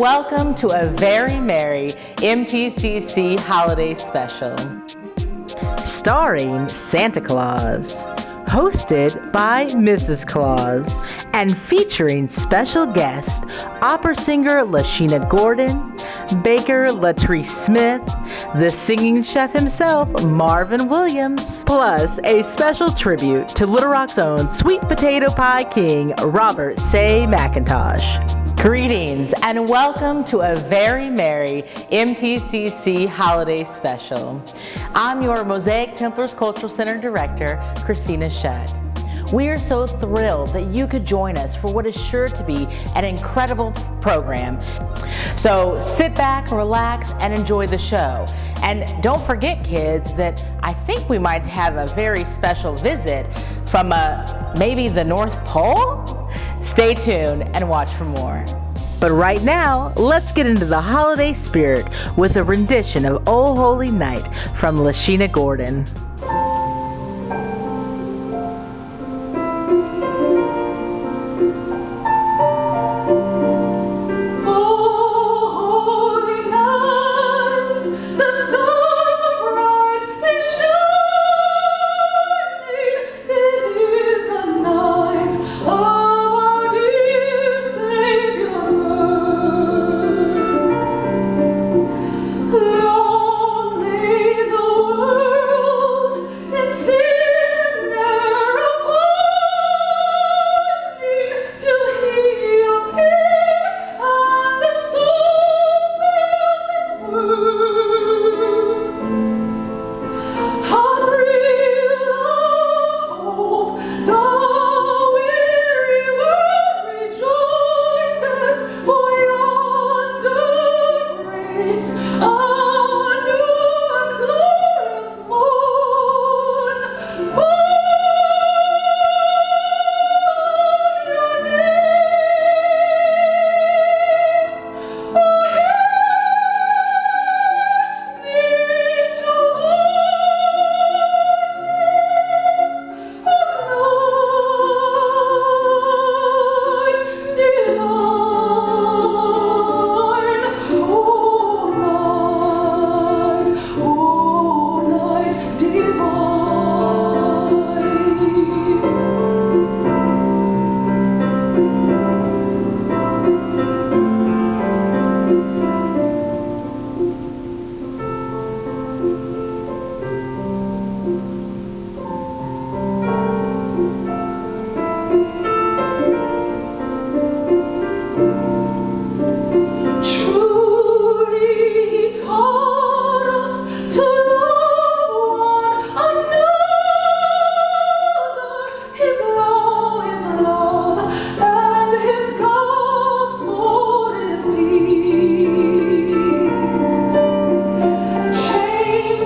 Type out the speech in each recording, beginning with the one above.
Welcome to a very merry MTCC Holiday Special. Starring Santa Claus, hosted by Mrs. Claus, and featuring special guest, opera singer Lashina Gordon, baker Latrice Smith, the singing chef himself, Marvin Williams, plus a special tribute to Little Rock's own sweet potato pie king, Robert Say McIntosh. Greetings and welcome to a very merry MTCC Holiday Special. I'm your Mosaic Templars Cultural Center Director, Christina Shedd. We are so thrilled that you could join us for what is sure to be an incredible program. So sit back, relax, and enjoy the show. And don't forget, kids, that I think we might have a very special visit from maybe the North Pole? Stay tuned and watch for more. But right now, let's get into the holiday spirit with a rendition of "Oh Holy Night" from Lashina Gordon.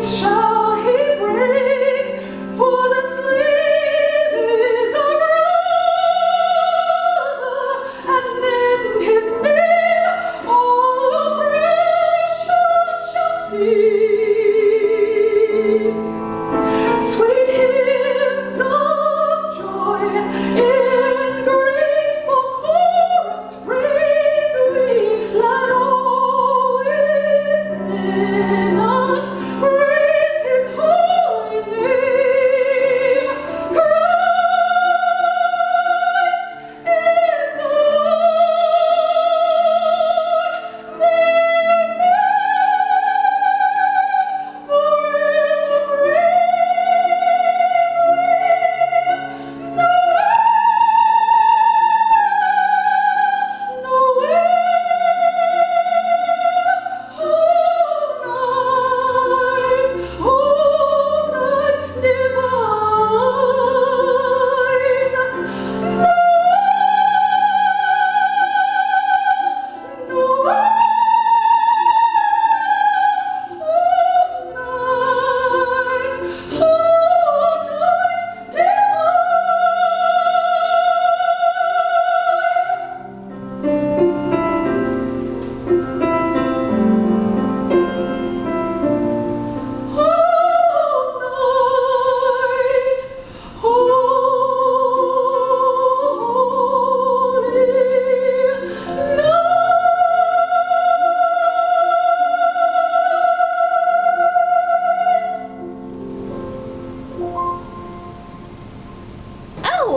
Shall he break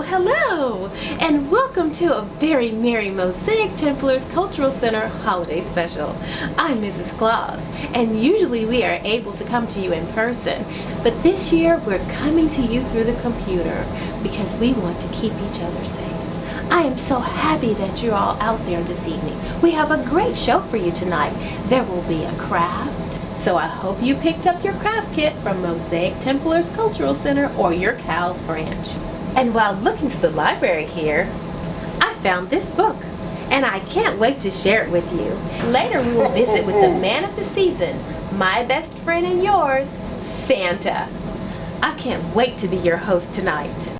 hello, and welcome to a very merry Mosaic Templars Cultural Center Holiday Special. I'm Mrs. Claus, and usually we are able to come to you in person, but this year we're coming to you through the computer because we want to keep each other safe. I am so happy that you're all out there this evening. We have a great show for you tonight. There will be a craft, so I hope you picked up your craft kit from Mosaic Templars Cultural Center or your CALS branch. And while looking through the library here, I found this book, and I can't wait to share it with you. Later we will visit with the man of the season, my best friend and yours, Santa. I can't wait to be your host tonight.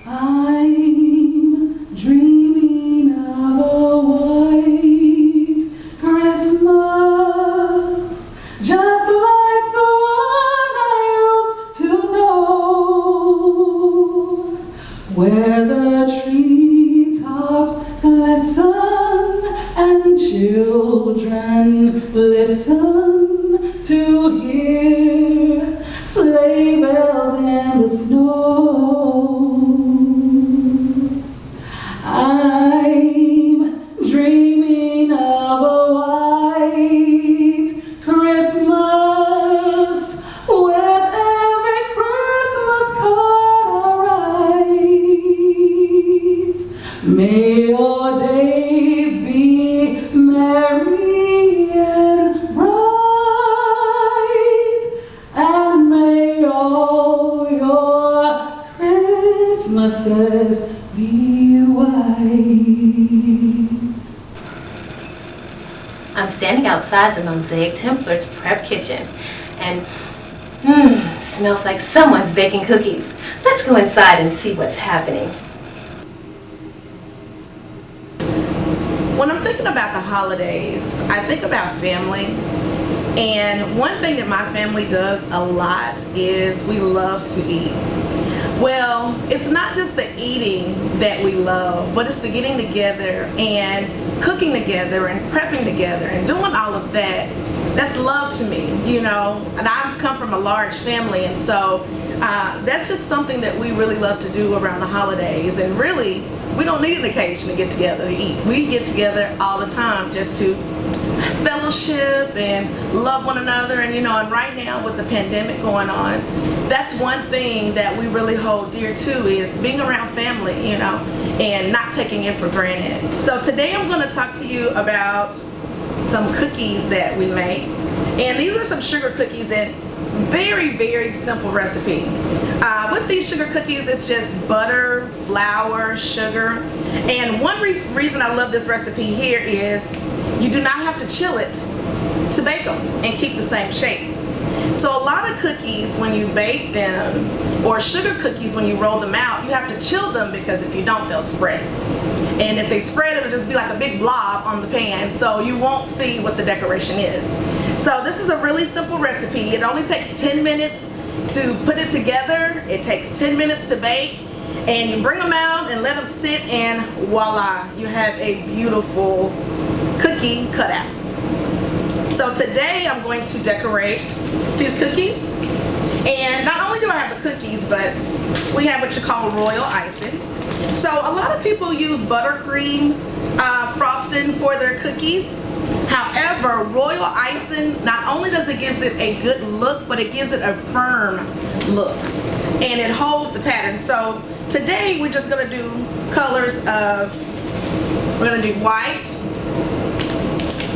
I'm dreaming of a white Christmas, just like the one I used to know, where the treetops glisten and children listen to hear sleigh bells in the snow. I'm dreaming of a white Christmas with every Christmas card I write. May your days be merry and bright, and may all your Christmases be white. I'm standing outside the Mosaic Templars prep kitchen, and smells like someone's baking cookies. Let's go inside and see what's happening. When I'm thinking about the holidays, I think about family. And one thing that my family does a lot is we love to eat. Well, it's not just the eating that we love, but it's the getting together and cooking together and prepping together and doing all of that. That's love to me, you know. And I come from a large family, and so that's just something that we really love to do around the holidays. And really, we don't need an occasion to get together to eat. We get together all the time just to fellowship and love one another. And you know, and right now with the pandemic going on, that's one thing that we really hold dear to, is being around family, you know, and not taking it for granted. So today I'm going to talk to you about some cookies that we make. And these are some sugar cookies, and very, very simple recipe. With these sugar cookies, it's just butter, flour, sugar. And one reason I love this recipe here is you do not have to chill it to bake them and keep the same shape. So a lot of cookies, when you bake them, or sugar cookies, when you roll them out, you have to chill them, because if you don't, they'll spread. And if they spread, it'll just be like a big blob on the pan, so you won't see what the decoration is. So this is a really simple recipe. It only takes 10 minutes to put it together. It takes 10 minutes to bake, and you bring them out and let them sit, and voila, you have a beautiful cookie cut out. So today I'm going to decorate a few cookies. And not only do I have the cookies, but we have what you call royal icing. So a lot of people use buttercream frosting for their cookies. However, royal icing, not only does it give it a good look, but it gives it a firm look. And it holds the pattern. So today we're just going to do colors of, we're going to do white,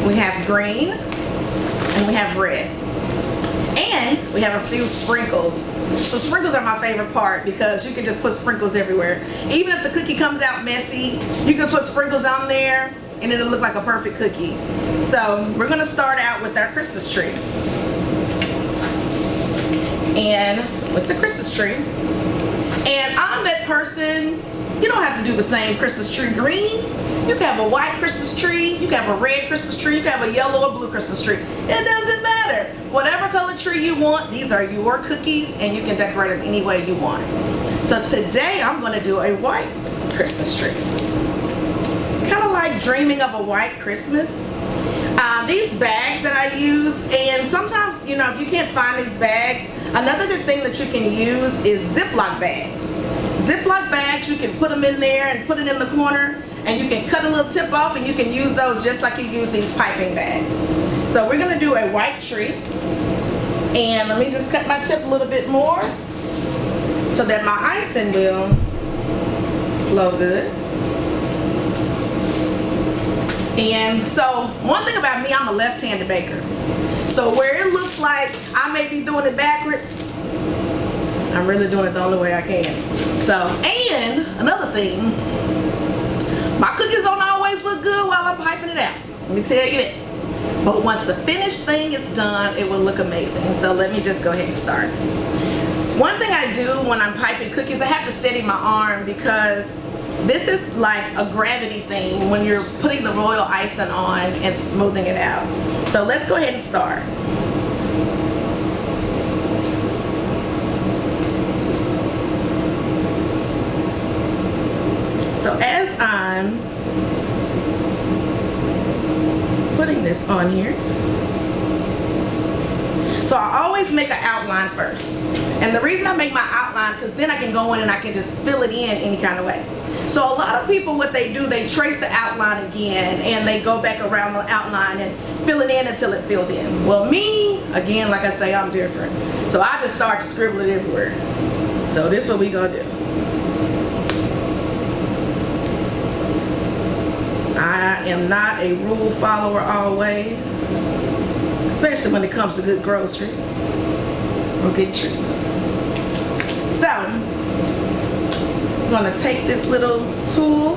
we have green, and we have red. And we have a few sprinkles. So sprinkles are my favorite part, because you can just put sprinkles everywhere. Even if the cookie comes out messy, you can put sprinkles on there and it'll look like a perfect cookie. So we're gonna start out with our Christmas tree. And with the Christmas tree. And I'm that person, you don't have to do the same Christmas tree green. You can have a white Christmas tree, you can have a red Christmas tree, you can have a yellow or blue Christmas tree. It doesn't matter. Whatever color tree you want, these are your cookies, and you can decorate them any way you want. So today I'm going to do a white Christmas tree. Kind of like dreaming of a white Christmas. These bags that I use, and sometimes, you know, if you can't find these bags, another good thing that you can use is Ziploc bags. Ziploc bags, you can put them in there and put it in the corner, and you can cut a little tip off and you can use those just like you use these piping bags. So we're gonna do a white tree, and let me just cut my tip a little bit more so that my icing will flow good. And so one thing about me, I'm a left-handed baker. So where it looks like I may be doing it backwards, I'm really doing it the only way I can. So, and another thing, my cookies don't always look good while I'm piping it out. Let me tell you that. But once the finished thing is done, it will look amazing. So let me just go ahead and start. One thing I do when I'm piping cookies, I have to steady my arm because this is like a gravity thing when you're putting the royal icing on and smoothing it out. So let's go ahead and start. So as I'm putting this on here, so I always make an outline first. And the reason I make my outline, because then I can go in and I can just fill it in any kind of way. So a lot of people, what they do, they trace the outline again and they go back around the outline and fill it in until it fills in. Well, me, again, like I say, I'm different. So I just start to scribble it everywhere. So this is what we gonna do. I am not a rule follower always, especially when it comes to good groceries or good treats. So, I'm gonna take this little tool,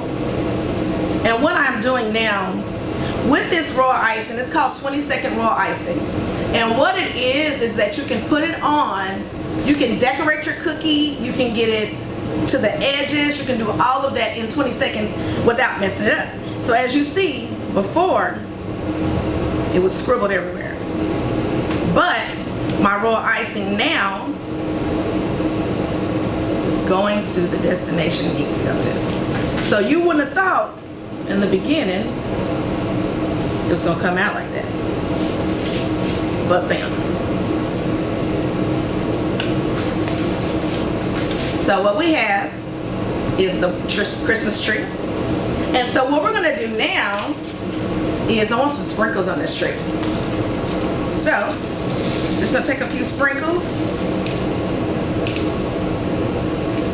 and what I'm doing now with this raw icing, it's called 20-second raw icing. And what it is that you can put it on, you can decorate your cookie, you can get it to the edges, you can do all of that in 20 seconds without messing it up. So as you see, before, it was scribbled everywhere. But my raw icing now is going to the destination it needs to go to. So you wouldn't have thought in the beginning it was gonna come out like that. But bam. So what we have is the Christmas tree. And so what we're gonna do now is I want some sprinkles on this tree. So, just gonna take a few sprinkles.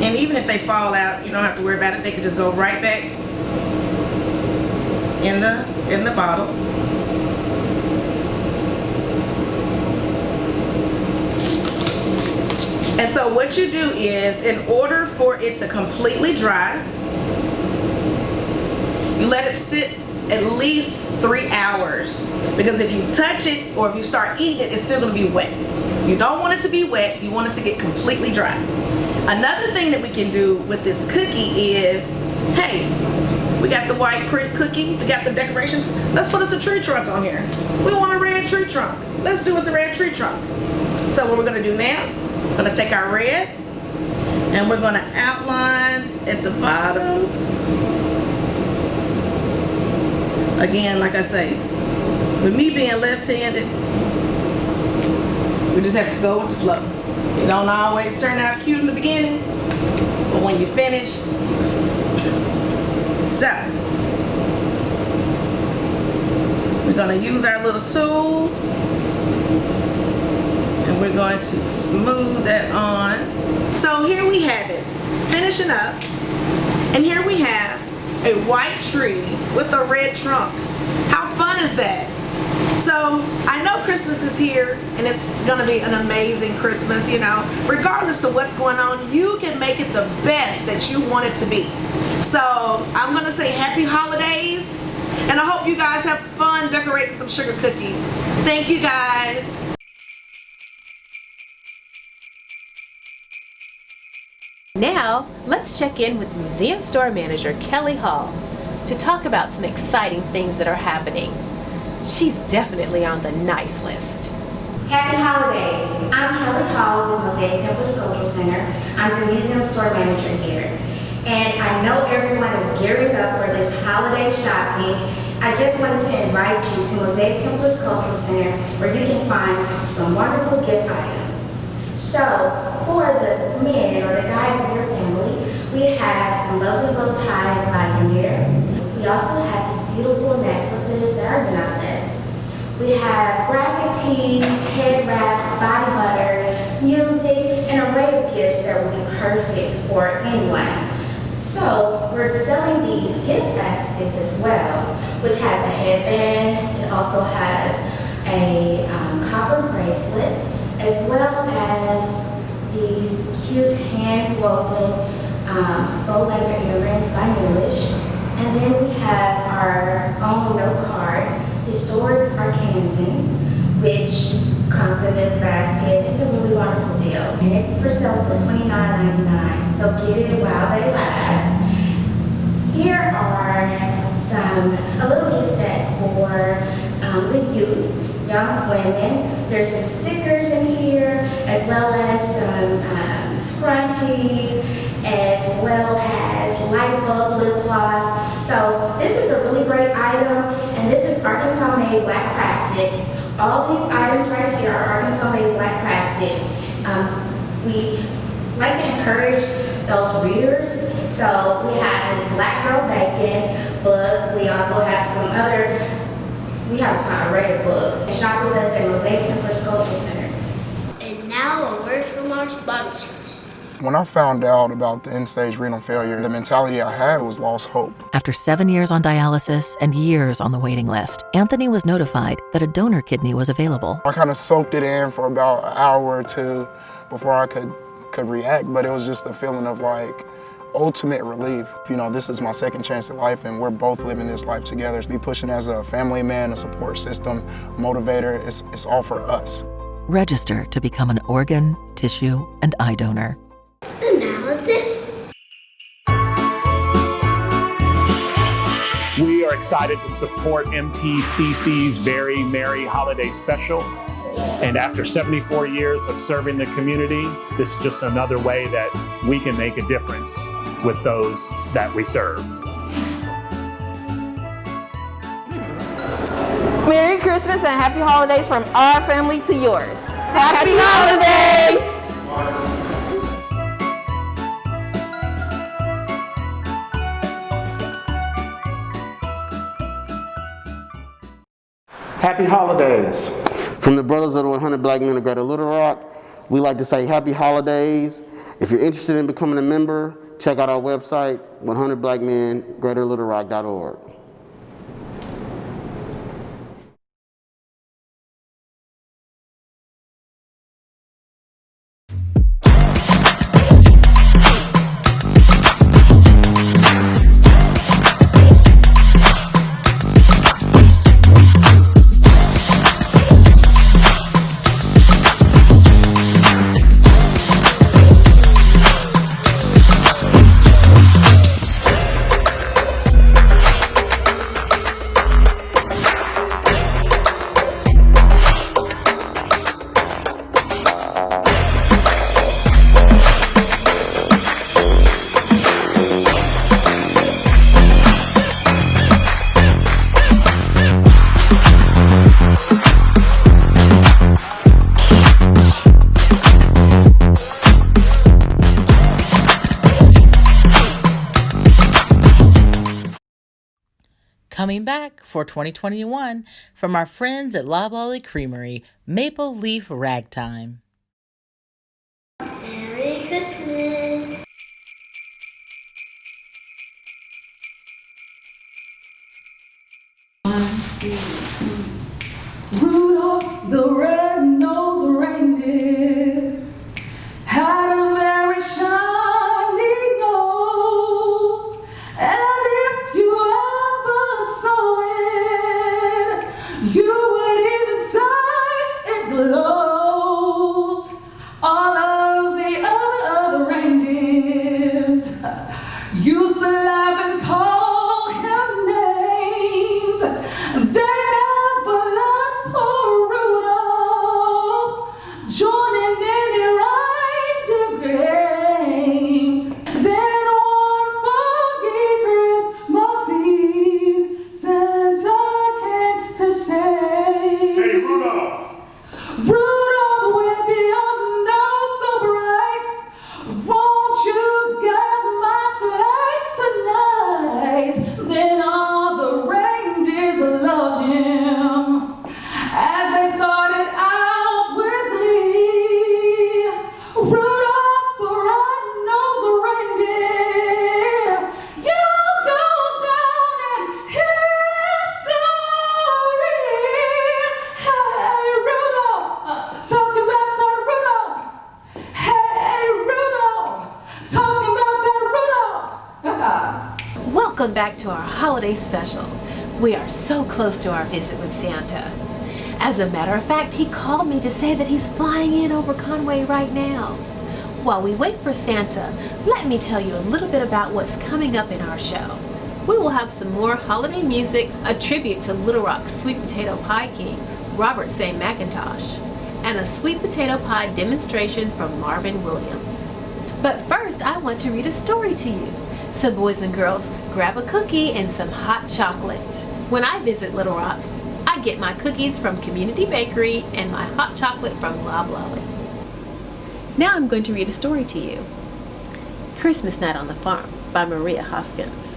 And even if they fall out, you don't have to worry about it. They can just go right back in the bottle. And so what you do is, in order for it to completely dry, you let it sit at least 3 hours, because if you touch it or if you start eating it, it's still going to be wet. You don't want it to be wet, you want it to get completely dry. Another thing that we can do with this cookie is, hey, we got the white cookie, we got the decorations, let's put us a tree trunk on here. We want a red tree trunk. Let's do us a red tree trunk. So what we're going to do now, we're going to take our red and we're going to outline at the bottom. Again, like I say, with me being left-handed, we just have to go with the flow. It don't always turn out cute in the beginning, but when you finish, it's beautiful. So, we're going to use our little tool, and we're going to smooth that on. So here we have it, finishing up, and here we have a white tree with a red trunk. How fun is that? So I know Christmas is here and it's gonna be an amazing Christmas, you know. Regardless of what's going on, you can make it the best that you want it to be. So I'm gonna say happy holidays, and I hope you guys have fun decorating some sugar cookies. Thank you guys. Now, let's check in with Museum Store Manager Kelly Hall to talk about some exciting things that are happening. She's definitely on the nice list. Happy holidays! I'm Kelly Hall with Mosaic Templars Cultural Center. I'm the Museum Store Manager here. And I know everyone is gearing up for this holiday shopping, I just wanted to invite you to Mosaic Templars Cultural Center where you can find some wonderful gift items. So, for the men or the guys in your family, we have some lovely bow ties by Yanir. We also have these beautiful necklaces that are unisex. We have graphic tees, head wraps, body butter, music, and an array of gifts that will be perfect for anyone. So we're selling these gift baskets as well, which has a headband. It also has a copper bracelet, as well as these cute hand-woven faux leather earrings by Newish. And then we have our own note card, Historic Arkansans, which comes in this basket. It's a really wonderful deal. And it's for sale for $29.99. So get it while they last. Here are a little gift set for the youth, young women. There's some stickers in here, as well as some scrunchies, as well as light bulb lip gloss. So this is a really great item, and this is Arkansas made black crafted. All these items right here are Arkansas made black crafted. We like to encourage those readers. So we have this Black Girl Bacon book. We also have we have an array of books. Shop with us at Mosaic Templars Cultural Center. And now a word from our sponsors. When I found out about the end-stage renal failure, the mentality I had was lost hope. After 7 years on dialysis and years on the waiting list, Anthony was notified that a donor kidney was available. I kind of soaked it in for about an hour or two before I could react, but it was just a feeling of like ultimate relief. You know, this is my second chance at life, and we're both living this life together. Be pushing as a family man, a support system, motivator, it's all for us. Register to become an organ, tissue, and eye donor. And now this. We are excited to support MTCC's Very Merry Holiday Special. And after 74 years of serving the community, this is just another way that we can make a difference with those that we serve. Merry Christmas and Happy Holidays from our family to yours. Happy Holidays! Happy Holidays. From the Brothers of the 100 Black Men of Greater Little Rock, we like to say Happy Holidays. If you're interested in becoming a member, check out our website, 100blackmengreaterlittlerock.org. Coming back for 2021 from our friends at La Lolly Creamery, Maple Leaf Ragtime. Merry Christmas. Rudolph the red-nosed reindeer had a very shiny nose, and if you ever saw it, you would even say it glows. All of the other reindeers used to laugh and call him names. They never let poor Rudolph join in any reindeer games. Then one foggy Christmas Eve, Santa Welcome back to our holiday special. We are so close to our visit with Santa. As a matter of fact, he called me to say that he's flying in over Conway right now. While we wait for Santa, let me tell you a little bit about what's coming up in our show. We will have some more holiday music, a tribute to Little Rock's Sweet Potato Pie King, Robert St. McIntosh, and a sweet potato pie demonstration from Marvin Williams. But first, I want to read a story to you. So boys and girls, grab a cookie and some hot chocolate. When I visit Little Rock, I get my cookies from Community Bakery and my hot chocolate from Loblolly. Now I'm going to read a story to you. Christmas Night on the Farm by Maria Hoskins.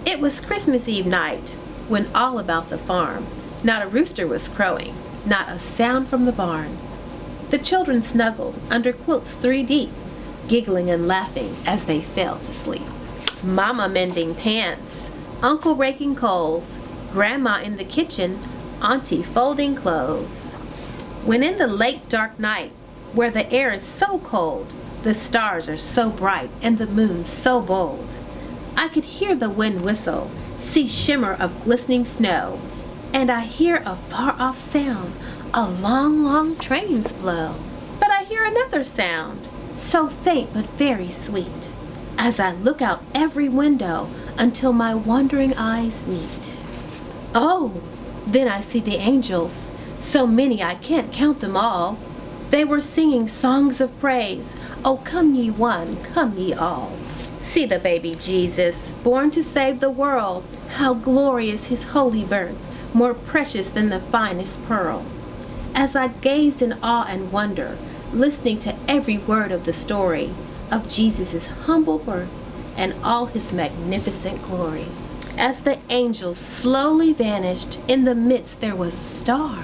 It was Christmas Eve night when all about the farm, not a rooster was crowing, not a sound from the barn. The children snuggled under quilts 3 deep, giggling and laughing as they fell to sleep. Mama mending pants, Uncle raking coals, Grandma in the kitchen, Auntie folding clothes. When in the late dark night, where the air is so cold, the stars are so bright and the moon so bold, I could hear the wind whistle, see shimmer of glistening snow, and I hear a far-off sound, a long, long trains blow. But I hear another sound, so faint but very sweet, as I look out every window until my wandering eyes meet. Oh, then I see the angels, so many I can't count them all. They were singing songs of praise, oh come ye one, come ye all. See the baby Jesus, born to save the world, how glorious his holy birth, more precious than the finest pearl. As I gazed in awe and wonder, listening to every word of the story of Jesus' humble birth and all his magnificent glory. As the angels slowly vanished, in the midst there was a star,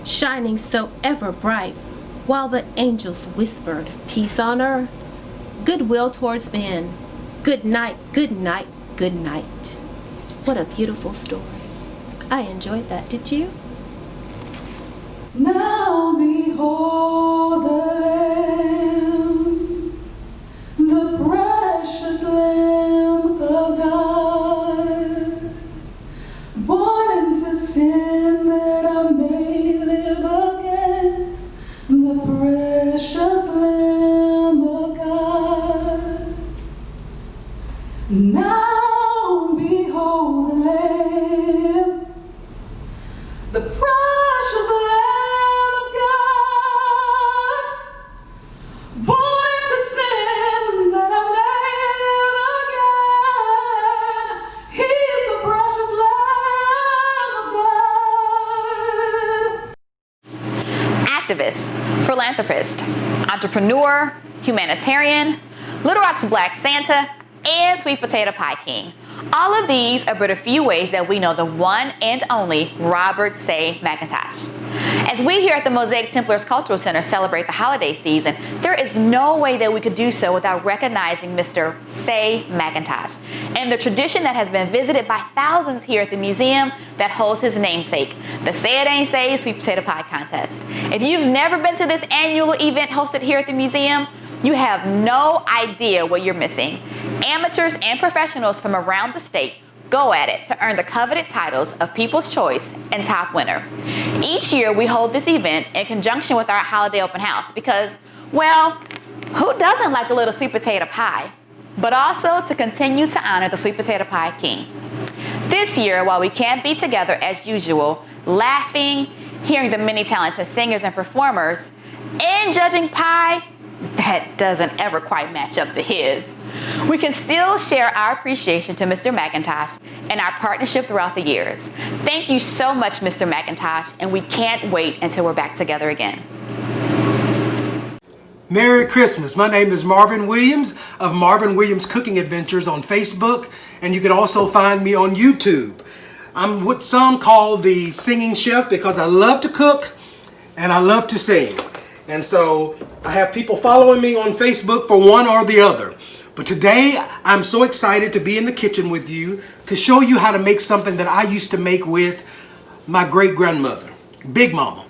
shining so ever bright, while the angels whispered, peace on earth, goodwill towards men, good night, good night, good night. What a beautiful story. I enjoyed that, did you? Now behold the Lamb, the precious Lamb of God, born into sin that I may live again, the precious Lamb of God. Now behold the Lamb, the precious Lamb of God, born into sin that I may live again. He is the precious Lamb of God. Activist, philanthropist, entrepreneur, humanitarian, Little Rock's Black Santa, and Sweet Potato Pie King. All of these are but a few ways that we know the one and only Robert St. McIntosh. As we here at the Mosaic Templars Cultural Center celebrate the holiday season, there is no way that we could do so without recognizing Mr. St. McIntosh and the tradition that has been visited by thousands here at the museum that holds his namesake, the Say It Ain't Say Sweet Potato Pie Contest. If you've never been to this annual event hosted here at the museum, you have no idea what you're missing. Amateurs and professionals from around the state go at it to earn the coveted titles of People's Choice and Top Winner. Each year we hold this event in conjunction with our holiday open house because, well, who doesn't like a little sweet potato pie? But also to continue to honor the Sweet Potato Pie King. This year, while we can't be together as usual, laughing, hearing the many talented singers and performers, and judging pie that doesn't ever quite match up to his, we can still share our appreciation to Mr. McIntosh and our partnership throughout the years. Thank you so much, Mr. McIntosh, and we can't wait until we're back together again. Merry Christmas. My name is Marvin Williams of Marvin Williams Cooking Adventures on Facebook, and you can also find me on YouTube. I'm what some call the singing chef because I love to cook and I love to sing. And so I have people following me on Facebook for one or the other. But today I'm so excited to be in the kitchen with you to show you how to make something that I used to make with my great-grandmother, Big Mama.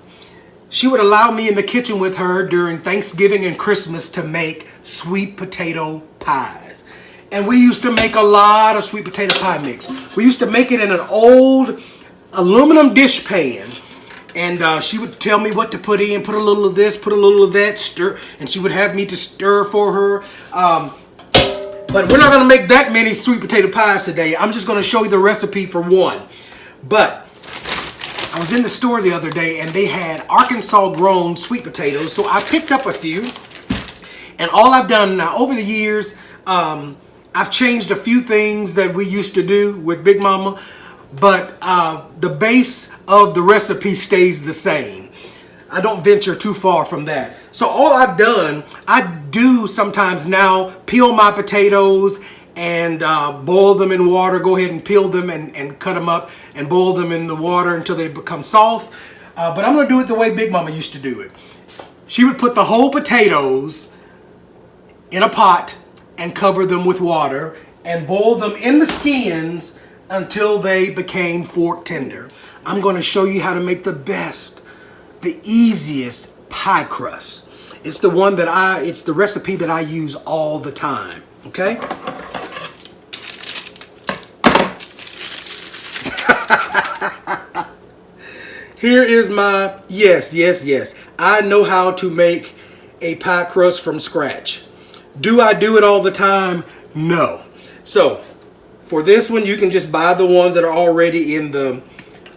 she would allow me in the kitchen with her during Thanksgiving and Christmas to make sweet potato pies. And we used to make a lot of sweet potato pie mix. We used to make it in an old aluminum dish pan. And she would tell me what to put in, put a little of this, put a little of that, stir. And she would have me to stir for her. But we're not going to make that many sweet potato pies today. I'm just going to show you the recipe for one. But I was in the store the other day and they had Arkansas grown sweet potatoes. So I picked up a few. And all I've done now over the years, I've changed a few things that we used to do with Big Mama. But the base of the recipe stays the same. I don't venture too far from that. So all I've done, I do sometimes now peel my potatoes and boil them in water. Go ahead and peel them and cut them up and boil them in the water until they become soft. But I'm going to do it the way Big Mama used to do it. She would put the whole potatoes in a pot and cover them with water and boil them in the skins until they became fork tender. I'm going to show you how to make the best, the easiest pie crust. It's the one that it's the recipe that I use all the time, okay? Here is my, yes. I know how to make a pie crust from scratch. Do I do it all the time? No. So, for this one, you can just buy the ones that are already in the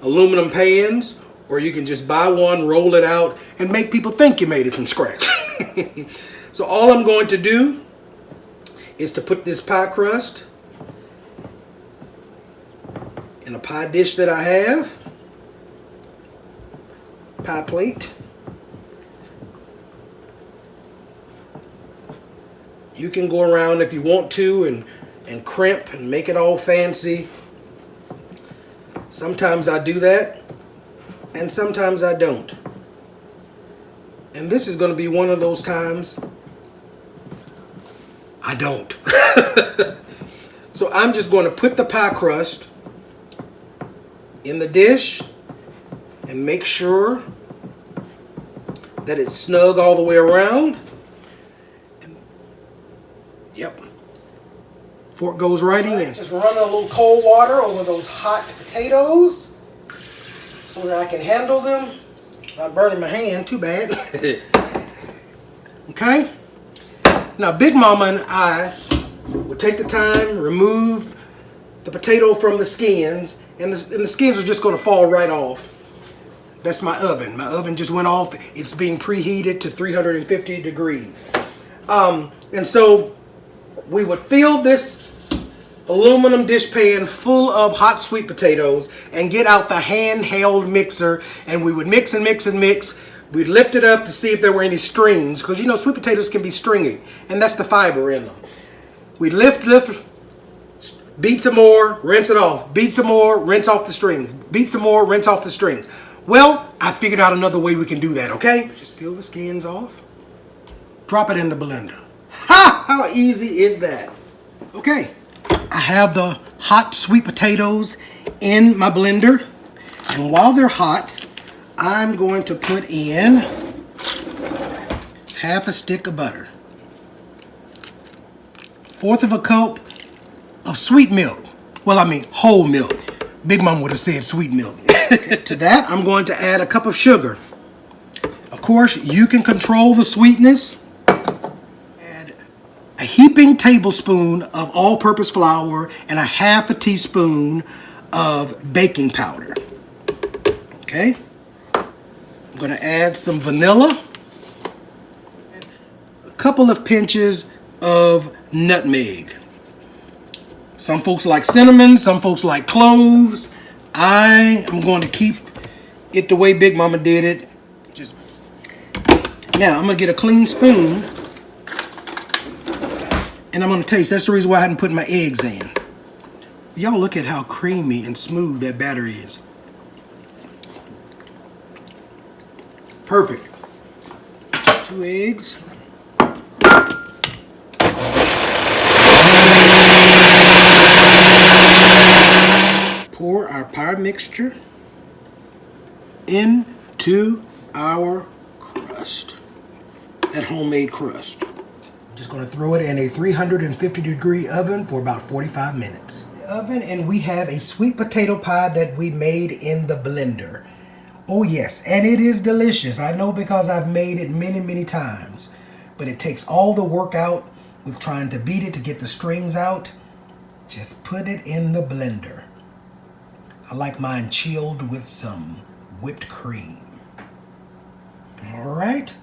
aluminum pans, or you can just buy one, roll it out, and make people think you made it from scratch. So all I'm going to do is to put this pie crust in a pie dish that I have, pie plate. You can go around if you want to and crimp and make it all fancy. Sometimes I do that, and sometimes I don't. And this is going to be one of those times I don't. So I'm just going to put the pie crust in the dish and make sure that it's snug all the way around. Yep. Fork goes right in. Just run a little cold water over those hot potatoes so that I can handle them. Not burning my hand, too bad. Okay? Now, Big Mama and I would take the time, remove the potato from the skins, and the skins are just going to fall right off. That's my oven. My oven just went off. It's being preheated to 350 degrees. And so we would fill this aluminum dish pan full of hot sweet potatoes and get out the handheld mixer, and we would mix and mix and mix. We'd lift it up to see if there were any strings, because you know sweet potatoes can be stringy, and that's the fiber in them. We'd lift, beat some more, rinse it off, beat some more, rinse off the strings, beat some more, rinse off the strings. Well, I figured out another way we can do that, okay? Just peel the skins off, drop it in the blender. Ha! How easy is that? Okay. I have the hot sweet potatoes in my blender, and while they're hot, I'm going to put in half a stick of butter, 1/4 of a cup of sweet milk. Well, I mean whole milk. Big Mom would have said sweet milk. To that, I'm going to add a cup of sugar. Of course, you can control the sweetness. A heaping tablespoon of all-purpose flour and a 1/2 teaspoon of baking powder. Okay? I'm going to add some vanilla, a couple of pinches of nutmeg. Some folks like cinnamon, some folks like cloves. I am going to keep it the way Big Mama did it. Now, I'm going to get a clean spoon. And I'm going to taste. That's the reason why I hadn't put my eggs in. Y'all look at how creamy and smooth that batter is. Perfect. 2 eggs. Pour our pie mixture into our crust, that homemade crust. I'm just gonna throw it in a 350-degree oven for about 45 minutes. Oven, and we have a sweet potato pie that we made in the blender. Oh yes, and it is delicious. I know because I've made it many, many times. But it takes all the work out with trying to beat it to get the strings out. Just put it in the blender. I like mine chilled with some whipped cream. All right.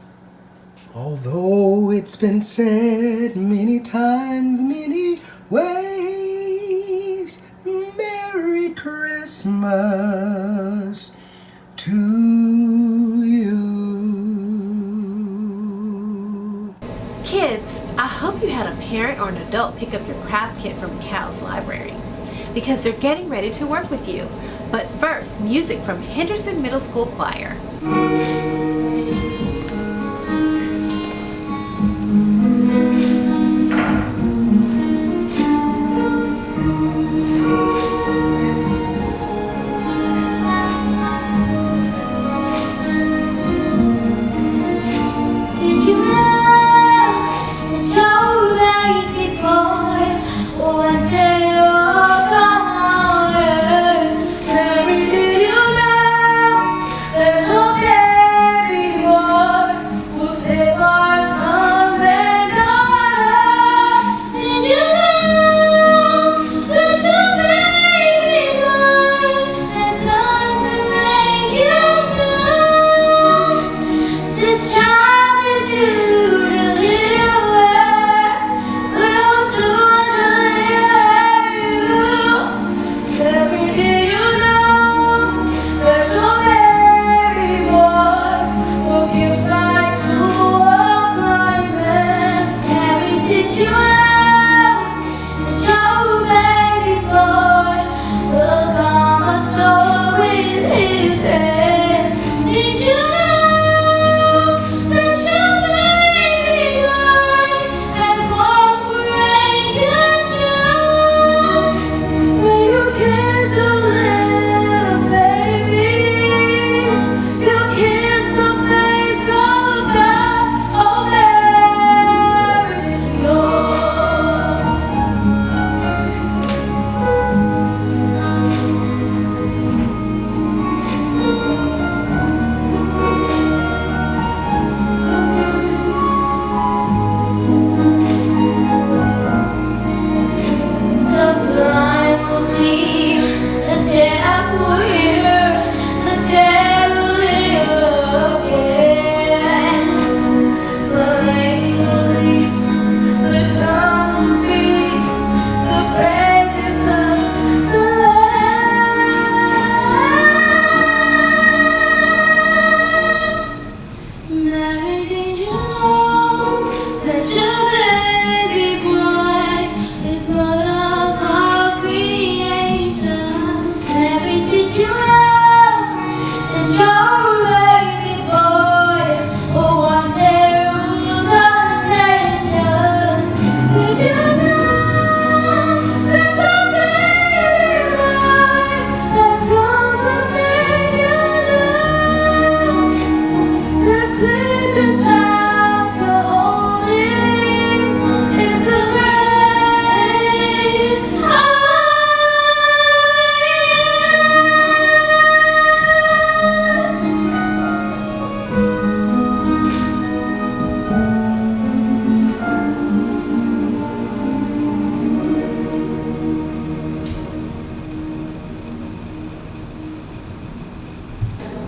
Although it's been said many times, many ways, Merry Christmas to you. Kids, I hope you had a parent or an adult pick up your craft kit from Cal's library because they're getting ready to work with you. But first, music from Henderson Middle School Choir.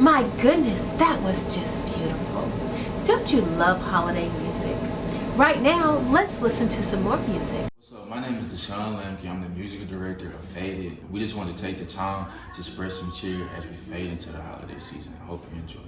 My goodness, that was just beautiful. Don't you love holiday music? Right now, let's listen to some more music. What's up? My name is Deshaun Lemke. I'm the musical director of Faded. We just want to take the time to spread some cheer as we fade into the holiday season. I hope you enjoy.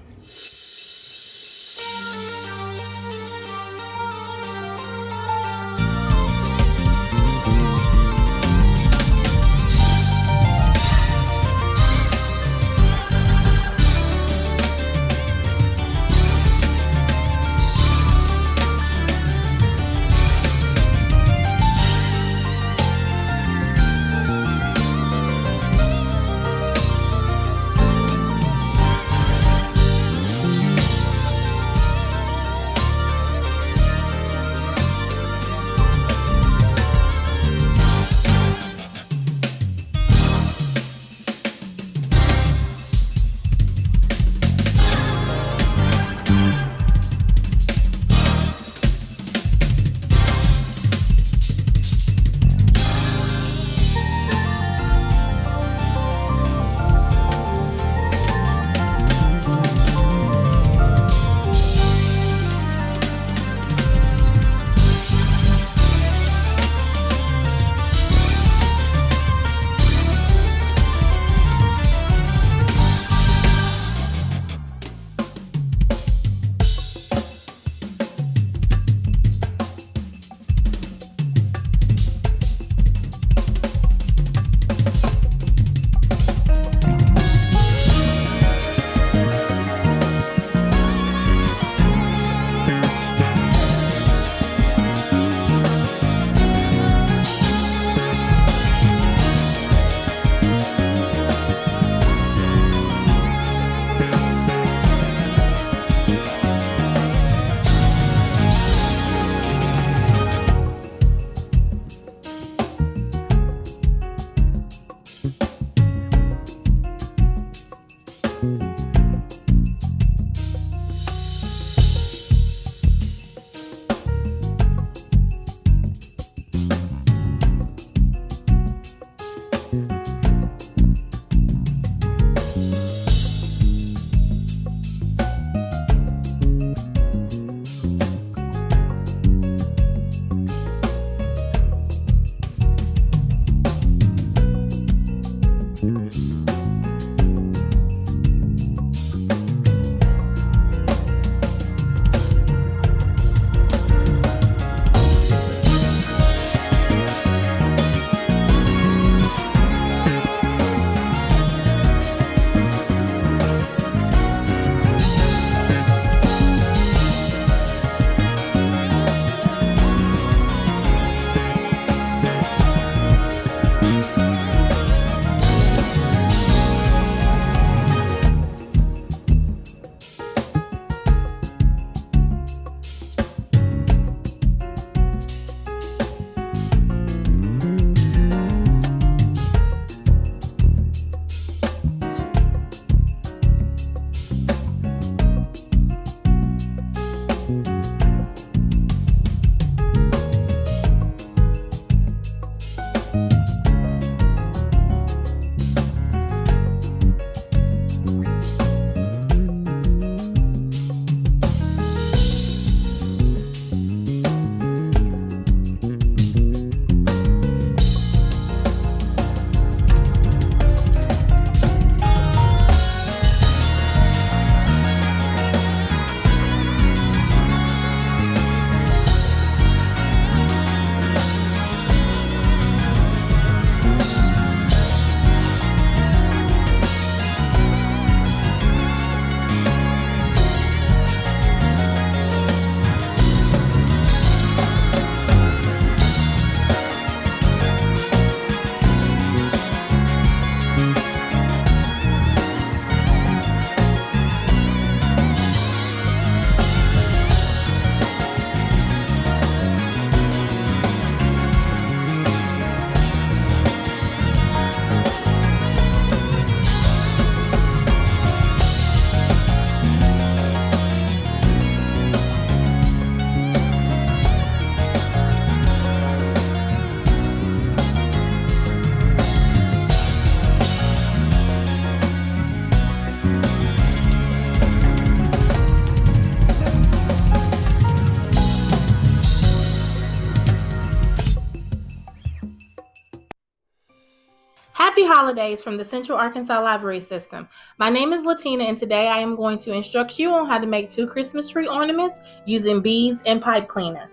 Happy holidays from the Central Arkansas Library System. My name is Latina, and today I am going to instruct you on how to make 2 Christmas tree ornaments using beads and pipe cleaner.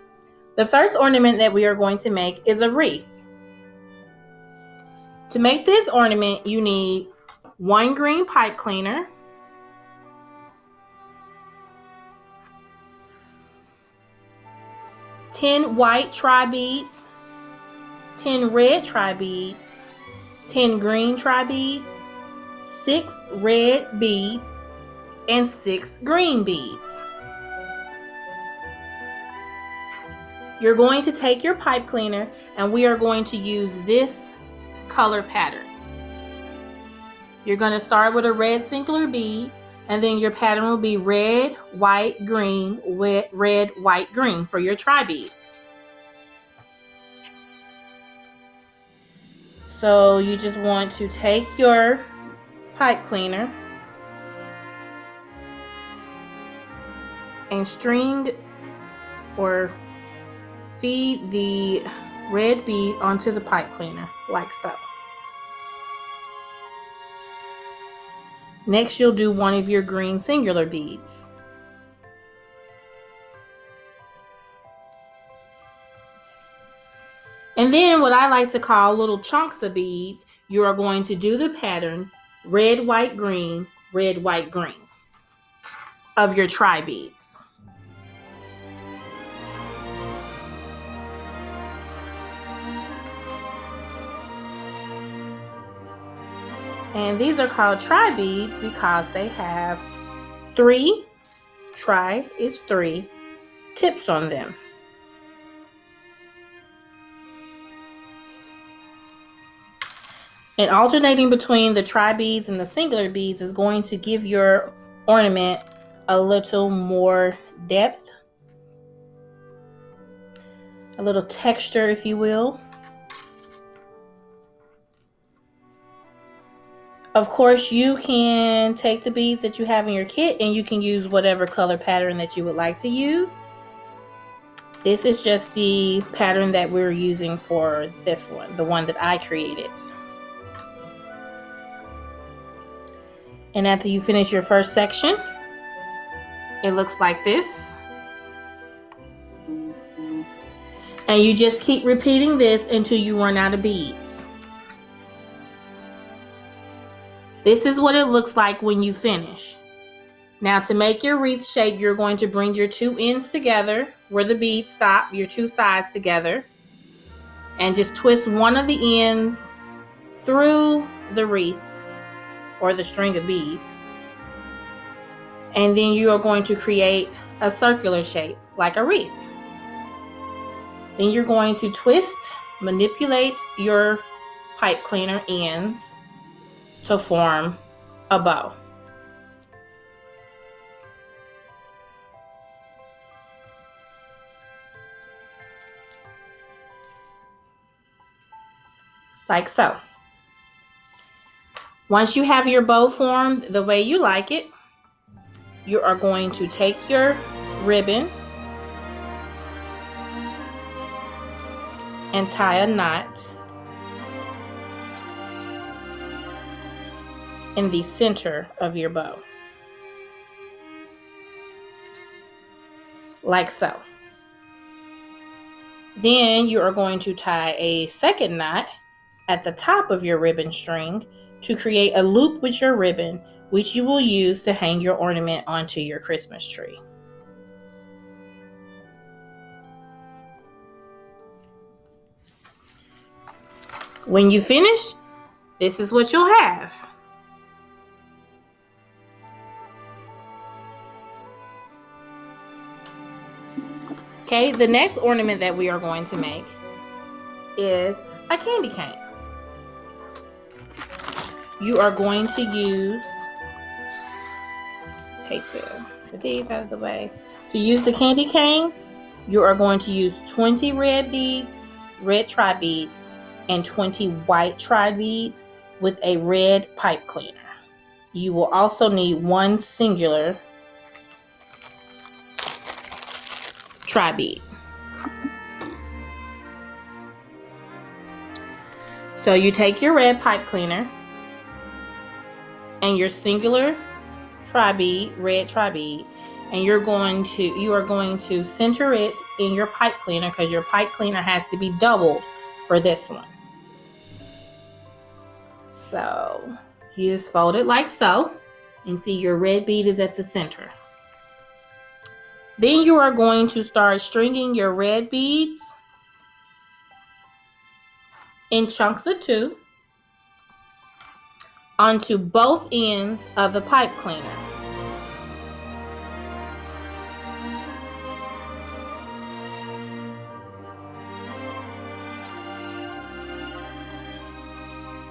The first ornament that we are going to make is a wreath. To make this ornament, you need 1 green pipe cleaner, 10 white tri-beads, 10 red tri-beads, 10 green tri-beads, 6 red beads, and 6 green beads. You're going to take your pipe cleaner and we are going to use this color pattern. You're going to start with a red singular bead, and then your pattern will be red, white, green, red, white, green for your tri-beads. So you just want to take your pipe cleaner and string or feed the red bead onto the pipe cleaner like so. Next, you'll do one of your green singular beads. And then what I like to call little chunks of beads, you are going to do the pattern red, white, green of your tri-beads. And these are called tri-beads because they have 3, tri is 3, tips on them. And alternating between the tri-beads and the singular beads is going to give your ornament a little more depth, a little texture, if you will. Of course, you can take the beads that you have in your kit and you can use whatever color pattern that you would like to use. This is just the pattern that we're using for this one, the one that I created. And after you finish your first section, it looks like this. And you just keep repeating this until you run out of beads. This is what it looks like when you finish. Now to make your wreath shape, you're going to bring your 2 ends together where the beads stop, your 2 sides together, and just twist one of the ends through the wreath or the string of beads. And then you are going to create a circular shape like a wreath. Then you're going to twist, manipulate your pipe cleaner ends to form a bow. Like so. Once you have your bow formed the way you like it, you are going to take your ribbon and tie a knot in the center of your bow. Like so. Then you are going to tie a second knot at the top of your ribbon string to create a loop with your ribbon, which you will use to hang your ornament onto your Christmas tree. When you finish, this is what you'll have. Okay, the next ornament that we are going to make is a candy cane. You are going to use, take these out of the way. To use the candy cane, you are going to use 20 red beads, red tri-beads, and 20 white tri-beads with a red pipe cleaner. You will also need 1 singular tri-bead. So you take your red pipe cleaner and your singular tri-bead, red tri-bead, and you are going to center it in your pipe cleaner, because your pipe cleaner has to be doubled for this one. So you just fold it like so, and see your red bead is at the center. Then you are going to start stringing your red beads in chunks of 2 onto both ends of the pipe cleaner.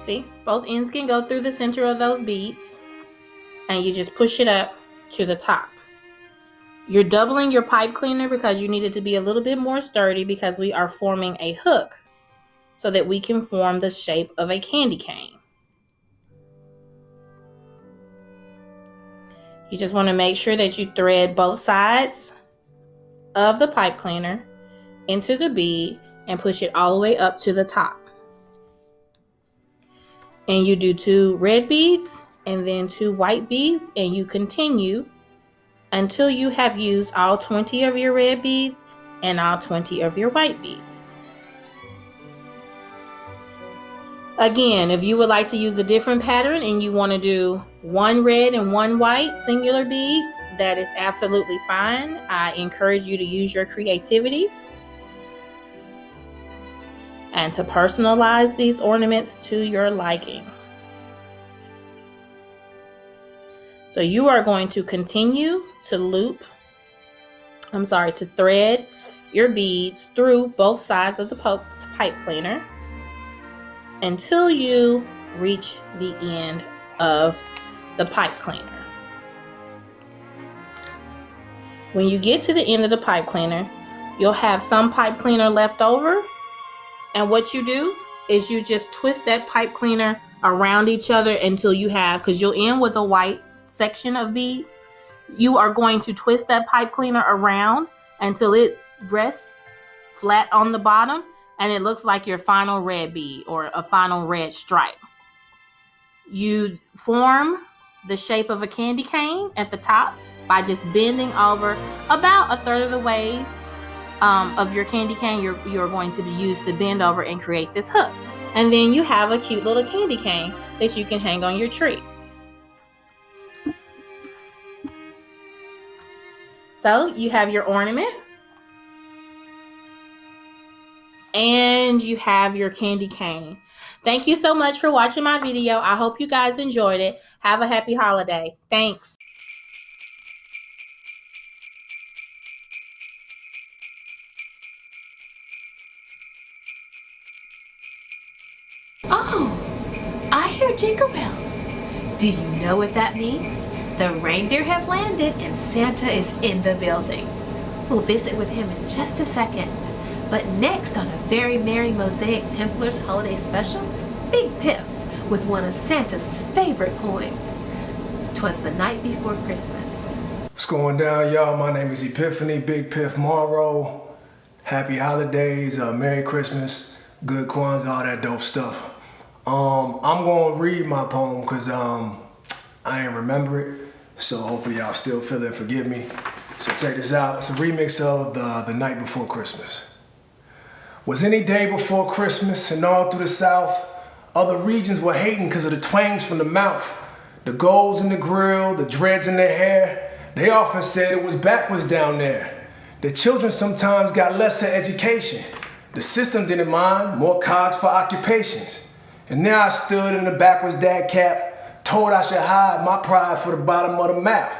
See, both ends can go through the center of those beads, and you just push it up to the top. You're doubling your pipe cleaner because you need it to be a little bit more sturdy, because we are forming a hook so that we can form the shape of a candy cane. You just want to make sure that you thread both sides of the pipe cleaner into the bead and push it all the way up to the top. And you do 2 red beads and then 2 white beads, and you continue until you have used all 20 of your red beads and all 20 of your white beads. Again, if you would like to use a different pattern and you want to do 1 red and 1 white singular beads, that is absolutely fine. I encourage you to use your creativity and to personalize these ornaments to your liking. So you are going to continue to thread your beads through both sides of the pipe cleaner until you reach the end of the pipe cleaner. When you get to the end of the pipe cleaner, you'll have some pipe cleaner left over, and what you do is you just twist that pipe cleaner around each other until you have, because you'll end with a white section of beads, you are going to twist that pipe cleaner around until it rests flat on the bottom and it looks like your final red bead or a final red stripe. You form the shape of a candy cane at the top by just bending over about 1/3 of the ways of your candy cane you're going to use to bend over and create this hook. And then you have a cute little candy cane that you can hang on your tree. So you have your ornament and you have your candy cane. Thank you so much for watching my video. I hope you guys enjoyed it. Have a happy holiday. Thanks. Oh, I hear jingle bells. Do you know what that means? The reindeer have landed and Santa is in the building. We'll visit with him in just a second. But next on a very merry Mosaic Templars Holiday Special, Big Piff with one of Santa's favorite poems. 'Twas the night before Christmas. What's going down, y'all? My name is Epiphany, Big Piff Morrow. Happy holidays, Merry Christmas, good Kwanzaa, all that dope stuff. I'm gonna read my poem because I ain't remember it. So hopefully y'all still feel it and forgive me. So check this out. It's a remix of the Night Before Christmas. Was any day before Christmas, and all through the South, other regions were hating because of the twangs from the mouth. The golds in the grill, the dreads in their hair. They often said it was backwards down there. The children sometimes got lesser education. The system didn't mind, more cogs for occupations. And there I stood in the backwards dad cap, told I should hide my pride for the bottom of the map.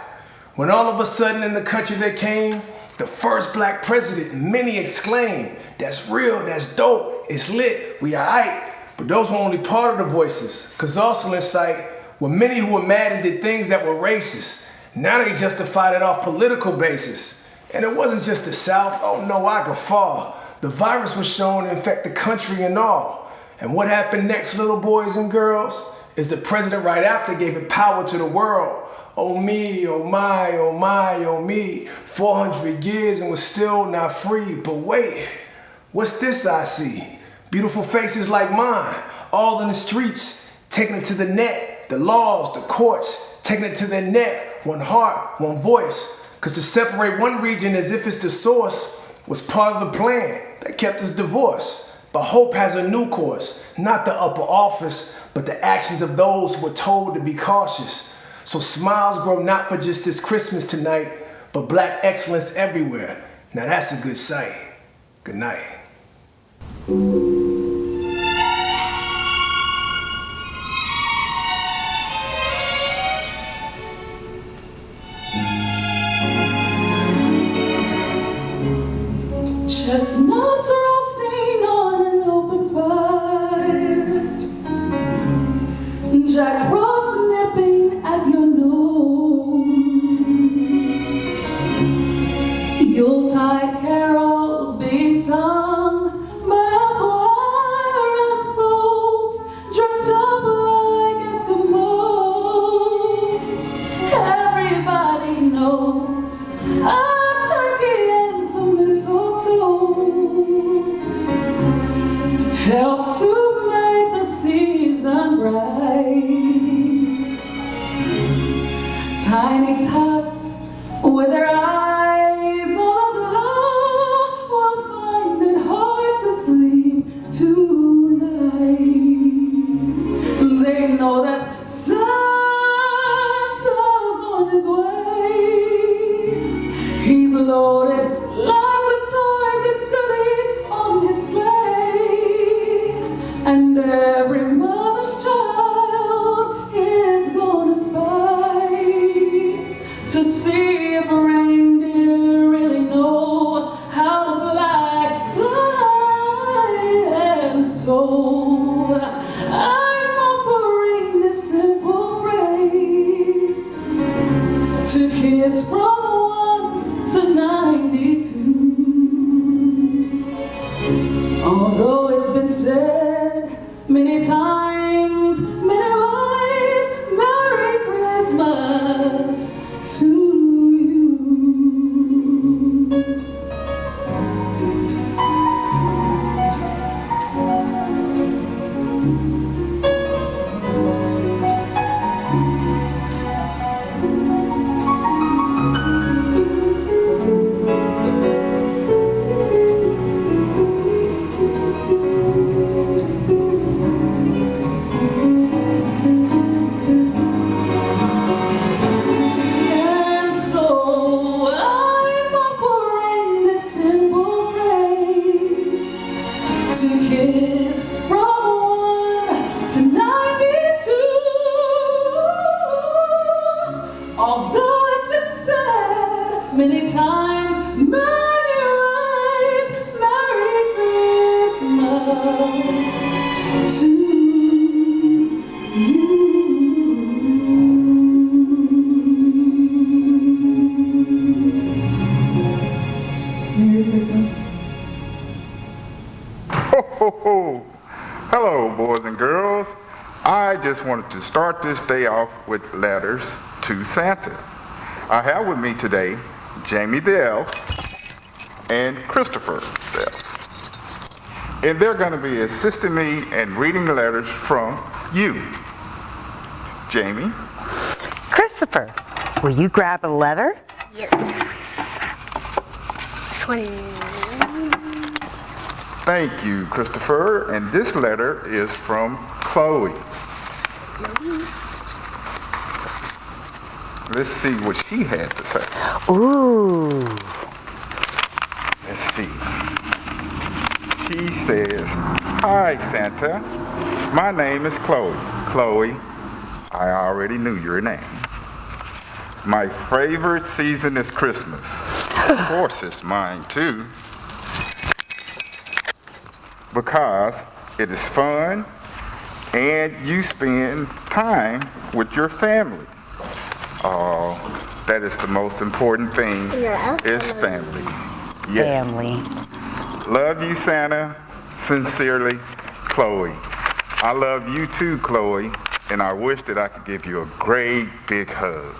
When all of a sudden in the country there came the first black president, many exclaimed, "That's real, that's dope, it's lit, we aight." But those were only part of the voices, cause also in sight were many who were mad and did things that were racist. Now they justified it off political basis. And it wasn't just the South, oh no, I could fall. The virus was shown to infect the country and all. And what happened next, little boys and girls, is the president right after gave it power to the world. Oh me, oh my, oh my, oh me. 400 years and we're still not free. But wait, what's this I see? Beautiful faces like mine, all in the streets, taking it to the net, the laws, the courts, taking it to their neck, one heart, one voice. Cause to separate one region as if it's the source was part of the plan that kept us divorced. But hope has a new course, not the upper office, but the actions of those who were told to be cautious. So smiles grow not for just this Christmas tonight, but black excellence everywhere. Now that's a good sight. Good night. Chestnuts roasting on an open fire, Jack Frost nipping at your nose, Yuletide carols being sung by a choir and folks dressed up like Eskimos. Everybody knows a turkey and some mistletoe helps to make the season bright. Tiny tots with their eyes all aglow will find it hard to sleep tonight. They know that Santa's on his way. He's loaded lots of toys and goodies on his sleigh, and every mother's child is gonna spy to see if reindeer really know how to fly. And so I'm offering this simple phrase to kids from 1 to 92. Although it's been said many times, many ways, Merry Christmas to you. And so I'm offering this simple phrase to kids from 1 to 92. Although it's been said many times, many ways, Merry Christmas to you. Merry Christmas. Ho, ho, ho. Hello, boys and girls. I just wanted to start this day off with letters to Santa. I have with me today Jamie the Elf and Christopher the Elf. And they're going to be assisting me in reading the letters from you. Jamie? Christopher, will you grab a letter? Yes. This one. Thank you, Christopher. And this letter is from Chloe. Let's see what she had to say. Ooh. Let's see. She says, "Hi, Santa. My name is Chloe." Chloe, I already knew your name. "My favorite season is Christmas. Of course, it's mine too. Because it is fun and you spend time with your family. Oh, that is the most important thing, is family. Yes. Family. Love you, Santa. Sincerely, Chloe." I love you too, Chloe, and I wish that I could give you a great big hug.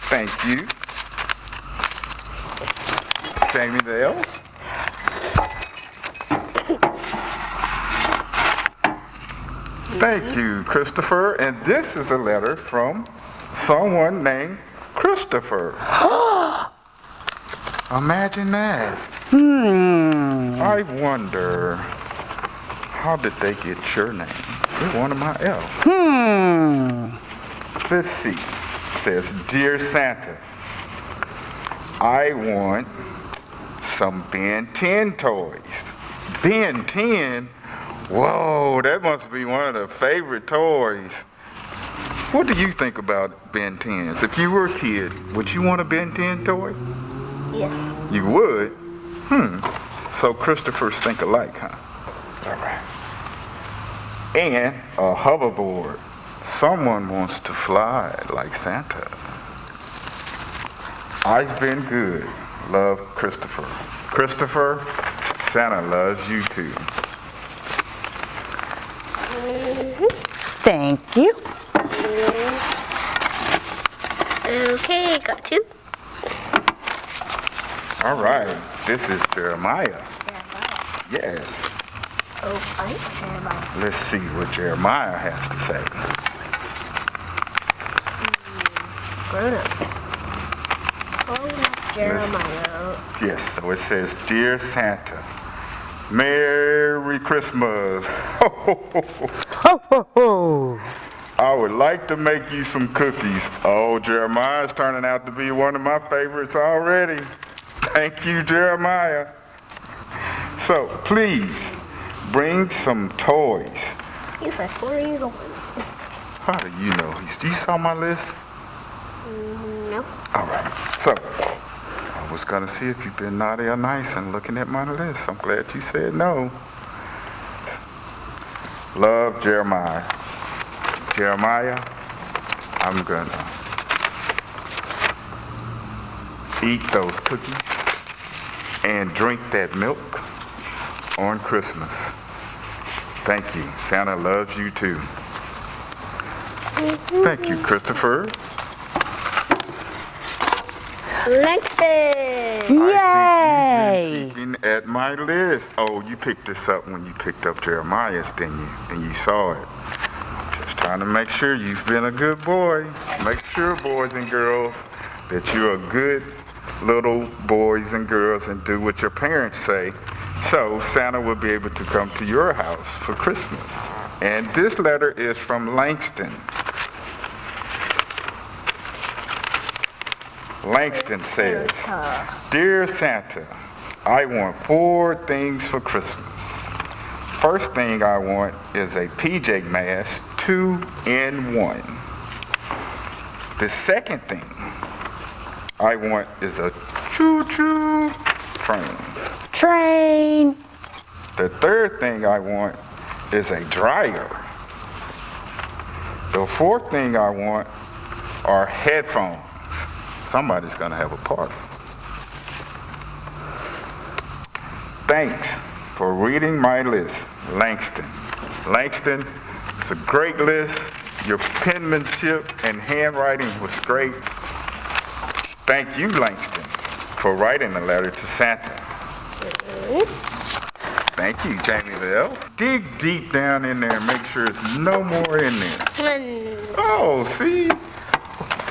Thank you. Jamie the Elf. Thank you, Christopher. And this is a letter from someone named Christopher. Imagine that. I wonder, how did they get your name? You're one of my elves. Let's see. It says, Dear Santa, I want some Ben 10 toys. Ben 10? Whoa, that must be one of the favorite toys. What do you think about Ben 10s? If you were a kid, would you want a Ben 10 toy? Yes. You would? So Christophers think alike, huh? All right. And a hoverboard. Someone wants to fly like Santa. I've been good. Love, Christopher. Christopher, Santa loves you too. Thank you. Okay, got two. All right, this is Jeremiah. Yes. Oh, Jeremiah. Let's see what Jeremiah has to say. Grown up. Jeremiah. Yes, so it says, Dear Santa, Merry Christmas. I would like to make you some cookies. Oh, Jeremiah's turning out to be one of my favorites already. Thank you, Jeremiah. So, please, bring some toys. He's like 4 years old. How do you know? You saw my list? No. All right. So, I was going to see if you've been naughty or nice and looking at my list. I'm glad you said no. Love, Jeremiah. Jeremiah, I'm going to eat those cookies and drink that milk on Christmas. Thank you. Santa loves you too. Thank you, Christopher. Langston! Yay! You've been keeping at my list. Oh, you picked this up when you picked up Jeremiah's, didn't you? And you saw it. Just trying to make sure you've been a good boy. Make sure, boys and girls, that you're a good little boys and girls and do what your parents say. So Santa will be able to come to your house for Christmas. And this letter is from Langston. Langston says, Dear Santa, I want 4 things for Christmas. First thing I want is a PJ Masks 2-in-1. The second thing I want is a choo-choo train. The third thing I want is a dryer. The fourth thing I want are headphones. Somebody's gonna have a party. Thanks for reading my list, Langston. Langston, it's a great list. Your penmanship and handwriting was great. Thank you, Langston, for writing a letter to Santa. Thank you, Jamie Bell. Dig deep down in there and make sure there's no more in there. Oh, see?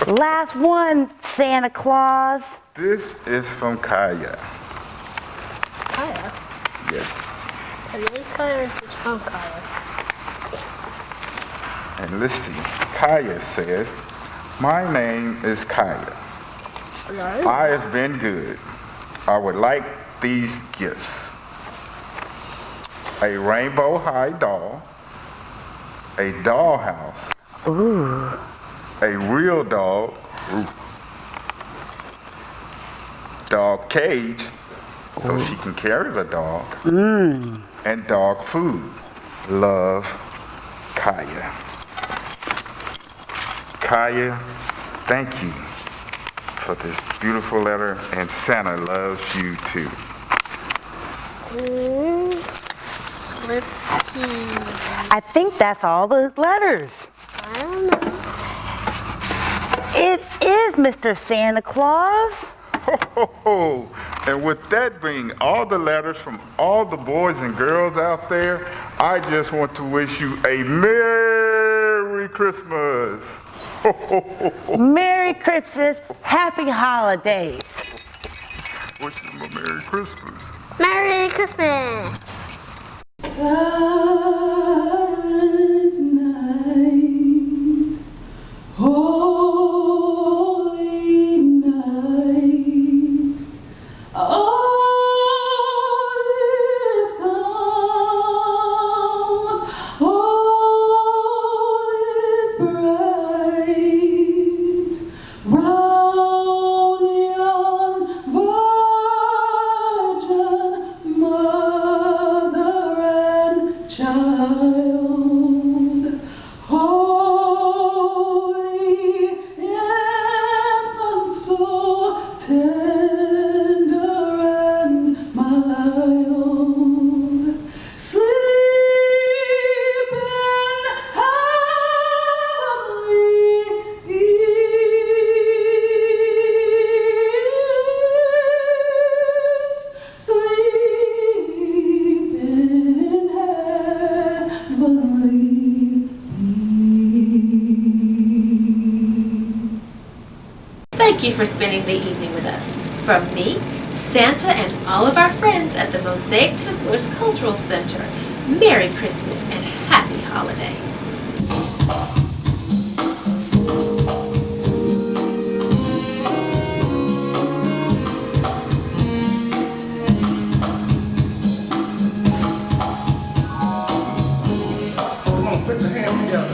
Last one, Santa Claus. This is from Kaya. Kaya? Yes. Her name's Kaya or she's from Kaya? And let's see. Kaya says, my name is Kaya. Hello? I have been good. I would like these gifts. A rainbow high doll, a dollhouse, a real dog, dog cage, so she can carry the dog, and dog food. Love, Kaya. Kaya, thank you for this beautiful letter, and Santa loves you too. Let's see. I think that's all the letters. I don't know. It is Mr. Santa Claus. And with that being all the letters from all the boys and girls out there, I just want to wish you a Merry Christmas. Merry Christmas, Happy Holidays. Wish them a Merry Christmas. Merry Christmas. Silent night, holy night, all is calm, all is bright, round yon virgin mother and child, holy infant, so tender and mild, sleep in heavenly peace, sleep in heavenly peace. Thank you for spending the evening with us. From me, Santa, and all of our friends at the Mosaic Templars Cultural Center, Merry Christmas and Happy Holidays. Come on, put your hands together.